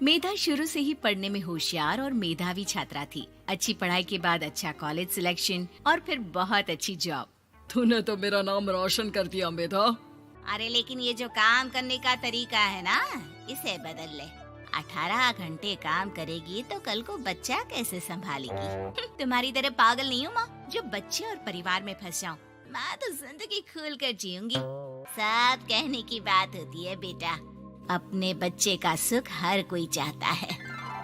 मेधा शुरू से ही पढ़ने में होशियार और मेधावी छात्रा थी। अच्छी पढ़ाई के बाद अच्छा कॉलेज सिलेक्शन और फिर बहुत अच्छी जॉब। तूने तो मेरा नाम रोशन कर दिया मेधा। अरे लेकिन ये जो काम करने का तरीका है ना, इसे बदल ले। 18 घंटे काम करेगी तो कल को बच्चा कैसे संभालेगी? तुम्हारी तरह पागल नहीं हूँ माँ, जो बच्चे और परिवार में फंस जाऊँ। मैं तो जिंदगी खुल कर जीऊंगी। सब कहने की बात होती है बेटा, अपने बच्चे का सुख हर कोई चाहता है।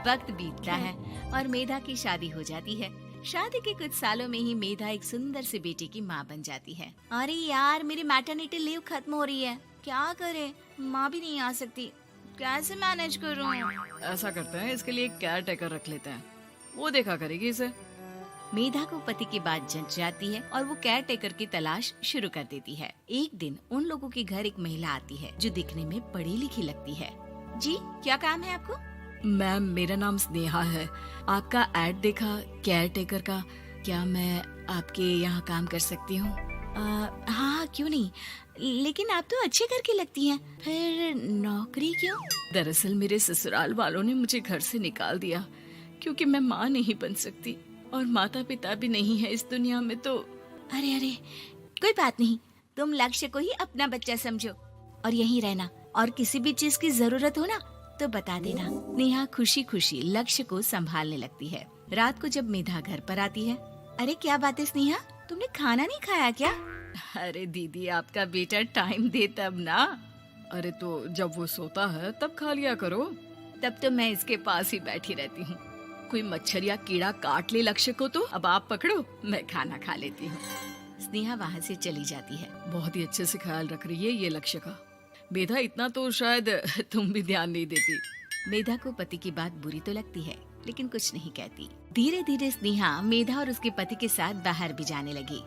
वक्त बीतता है और मेधा की शादी हो जाती है। शादी के कुछ सालों में ही मेधा एक सुंदर से बेटे की माँ बन जाती है। अरे यार, मेरी मैटरनिटी लीव खत्म हो रही है, क्या करे? माँ भी नहीं आ सकती, कैसे मैनेज करूँ? ऐसा करते हैं, इसके लिए एक केयर टेकर रख लेते हैं, वो देखा करेगी इसे। मेधा को पति की बात जंच जाती है और वो केयर टेकर की तलाश शुरू कर देती है। एक दिन उन लोगों के घर एक महिला आती है जो दिखने में पढ़ी लिखी लगती है। जी, क्या काम है आपको? मैम, मेरा नाम स्नेहा है। आपका एड देखा केयर टेकर का, क्या मैं आपके यहाँ काम कर सकती हूँ? हाँ, क्यों नहीं, लेकिन आप तो अच्छे घर की लगती हैं, फिर नौकरी क्यों? दरअसल मेरे ससुराल वालों ने मुझे घर से निकाल दिया क्योंकि मैं माँ नहीं बन सकती और माता पिता भी नहीं है इस दुनिया में। तो अरे कोई बात नहीं, तुम लक्ष्य को ही अपना बच्चा समझो और यहीं रहना, और किसी भी चीज की जरूरत हो ना तो बता देना। नेहा खुशी खुशी लक्ष्य को संभालने लगती है। रात को जब मेधा घर पर आती है, अरे क्या बात है स्नेहा, तुमने खाना नहीं खाया क्या? अरे दीदी, आपका बेटा टाइम दे तब ना। अरे तो जब वो सोता है तब खा लिया करो। तब तो मैं इसके पास ही बैठी रहती हूँ। कोई मच्छर या कीड़ा काट ले लक्ष्य को तो अब आप पकड़ो, मैं खाना खा लेती हूँ। स्नेहा वहाँ से चली जाती है। बहुत ही अच्छे से ख्याल रख रही है ये लक्ष्य का। मेधा, इतना तो शायद तुम भी ध्यान नहीं देती। मेधा को पति की बात बुरी तो लगती है लेकिन कुछ नहीं कहती। धीरे धीरे स्नेहा मेधा और उसके पति के साथ बाहर भी जाने लगी।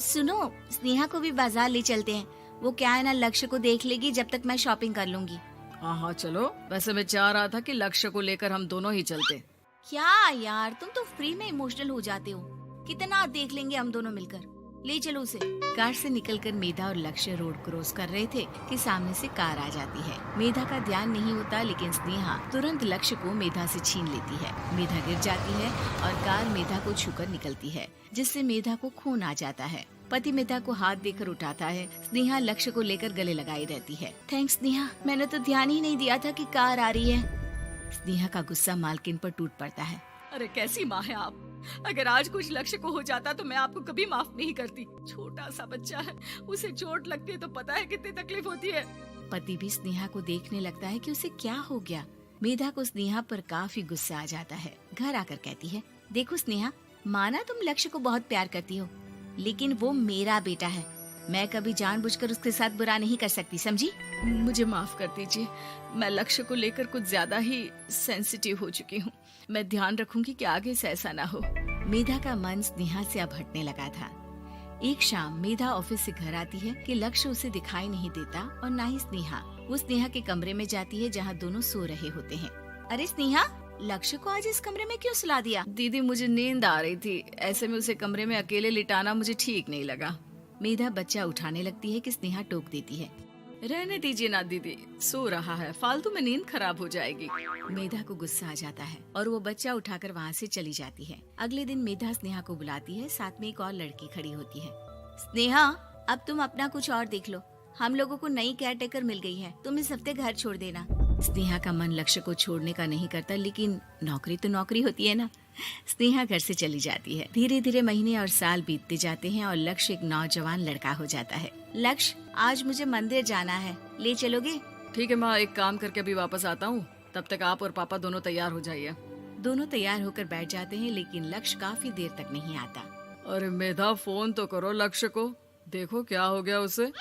सुनो, स्नेहा को भी बाजार ले चलते हैं, वो क्या है ना, लक्ष्य को देख लेगी जब तक मैं शॉपिंग कर लूंगी। हाँ चलो, वैसे मैं चाह रहा था कि लक्ष्य को लेकर हम दोनों ही चलते। क्या यार, तुम तो फ्री में इमोशनल हो जाते हो, कितना देख लेंगे हम दोनों मिलकर, ले चलो उसे। कार से निकलकर मेधा और लक्ष्य रोड क्रॉस कर रहे थे कि सामने से कार आ जाती है। मेधा का ध्यान नहीं होता लेकिन स्नेहा तुरंत लक्ष्य को मेधा से छीन लेती है। मेधा गिर जाती है और कार मेधा को छूकर निकलती है, जिससे मेधा को खून आ जाता है। पति मेधा को हाथ देकर उठाता है। स्नेहा लक्ष्य को लेकर गले लगाई रहती है। थैंक्स स्नेहा, मैंने तो ध्यान ही नहीं दिया था कि कार आ रही है। स्नेहा का गुस्सा मालकिन पर टूट पड़ता है। अरे कैसी माँ है आप, अगर आज कुछ लक्ष्य को हो जाता तो मैं आपको कभी माफ नहीं करती। छोटा सा बच्चा है, उसे चोट लगती है तो पता है कितनी तकलीफ होती है। पति भी स्नेहा को देखने लगता है कि उसे क्या हो गया। मेधा को स्नेहा पर काफी गुस्सा आ जाता है। घर आकर कहती है, देखो स्नेहा, माना तुम लक्ष्य को बहुत प्यार करती हो, लेकिन वो मेरा बेटा है, मैं कभी जानबूझकर उसके साथ बुरा नहीं कर सकती, समझी? मुझे माफ कर दीजिए, मैं लक्ष्य को लेकर कुछ ज्यादा ही सेंसिटिव हो चुकी हूँ। मैं ध्यान रखूंगी कि आगे से ऐसा ना हो। मेधा का मन स्नेहा से अब हटने लगा था। एक शाम मेधा ऑफिस से घर आती है कि लक्ष्य उसे दिखाई नहीं देता और ना ही स्नेहा। वो स्नेहा के कमरे में जाती है जहाँ दोनों सो रहे होते हैं। अरे स्नेहा, लक्ष्य को आज इस कमरे में क्यों सुला दिया? दीदी, मुझे नींद आ रही थी, ऐसे में उसे कमरे में अकेले लिटाना मुझे ठीक नहीं लगा। मेधा बच्चा उठाने लगती है कि स्नेहा टोक देती है। रहने दीजिए ना दीदी, सो रहा है, फालतू में नींद खराब हो जाएगी। मेधा को गुस्सा आ जाता है और वो बच्चा उठाकर वहाँ से चली जाती है। अगले दिन मेधा स्नेहा को बुलाती है, साथ में एक और लड़की खड़ी होती है। स्नेहा, अब तुम अपना कुछ और देख लो, हम लोगों को नई केयर टेकर मिल गई है, तुम इस हफ्ते घर छोड़ देना। स्नेहा का मन लक्ष्य को छोड़ने का नहीं करता, लेकिन नौकरी तो नौकरी होती है ना। स्नेहा घर से चली जाती है। धीरे धीरे महीने और साल बीतते जाते हैं और लक्ष्य एक नौजवान लड़का हो जाता है। लक्ष्य, आज मुझे मंदिर जाना है, ले चलोगे? ठीक है माँ, एक काम करके अभी वापस आता हूँ, तब तक आप और पापा दोनों तैयार हो जाइए। दोनों तैयार होकर बैठ जाते हैं लेकिन लक्ष्य काफी देर तक नहीं आता। अरे मेधा, फोन तो करो लक्ष्य को, देखो क्या हो गया उसे।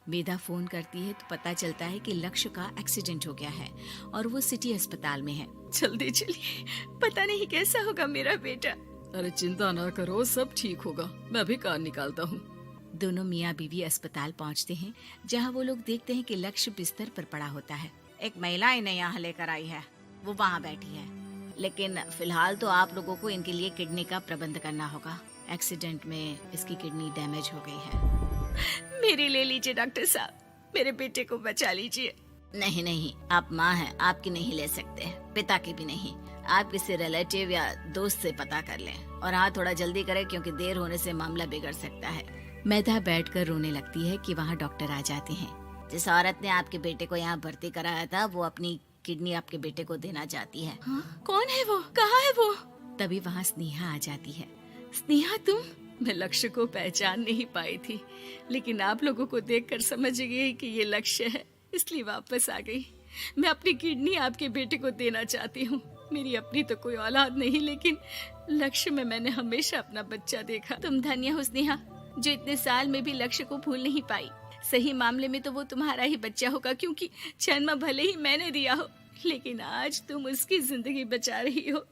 मेधा फोन करती है तो पता चलता है कि लक्ष्य का एक्सीडेंट हो गया है और वो सिटी अस्पताल में है। जल्दी चलिए, पता नहीं कैसा होगा मेरा बेटा। अरे चिंता ना करो, सब ठीक होगा, मैं अभी कार निकालता हूँ। दोनों मियाँ बीवी अस्पताल पहुँचते हैं जहाँ वो लोग देखते हैं कि लक्ष्य बिस्तर पर पड़ा होता है। एक महिला इन्हें यहाँ लेकर आई है, वो वहाँ बैठी है, लेकिन फिलहाल तो आप लोगों को इनके लिए किडनी का प्रबंध करना होगा। एक्सीडेंट में इसकी किडनी डैमेज हो गई है। मेरी ले लीजिए डॉक्टर साहब, मेरे बेटे को बचा लीजिए। नहीं नहीं, आप माँ हैं, आपकी नहीं ले सकते, पिता की भी नहीं। आप किसी रिलेटिव या दोस्त से पता कर लें और हाँ थोड़ा जल्दी करें क्योंकि देर होने से मामला बिगड़ सकता है। मेधा बैठकर रोने लगती है कि वहाँ डॉक्टर आ जाते हैं। जिस औरत ने आपके बेटे को यहाँ भर्ती कराया था वो अपनी किडनी आपके बेटे को देना चाहती है। कौन है वो? कहाँ है वो? तभी वहाँ स्नेहा आ जाती है। स्नेहा तुम? मैं लक्ष्य को पहचान नहीं पाई थी, लेकिन आप लोगों को देखकर समझ गई कि ये लक्ष्य है, इसलिए वापस आ गई। मैं अपनी किडनी आपके बेटे को देना चाहती हूँ। मेरी अपनी तो कोई औलाद नहीं, लेकिन लक्ष्य में मैंने हमेशा अपना बच्चा देखा। तुम धन्य हो स्नेहा, जो इतने साल में भी लक्ष्य को भूल नहीं पाई। सही मामले में तो वो तुम्हारा ही बच्चा होगा, क्योंकि जन्म भले ही मैंने दिया हो, लेकिन आज तुम उसकी जिंदगी बचा रही हो।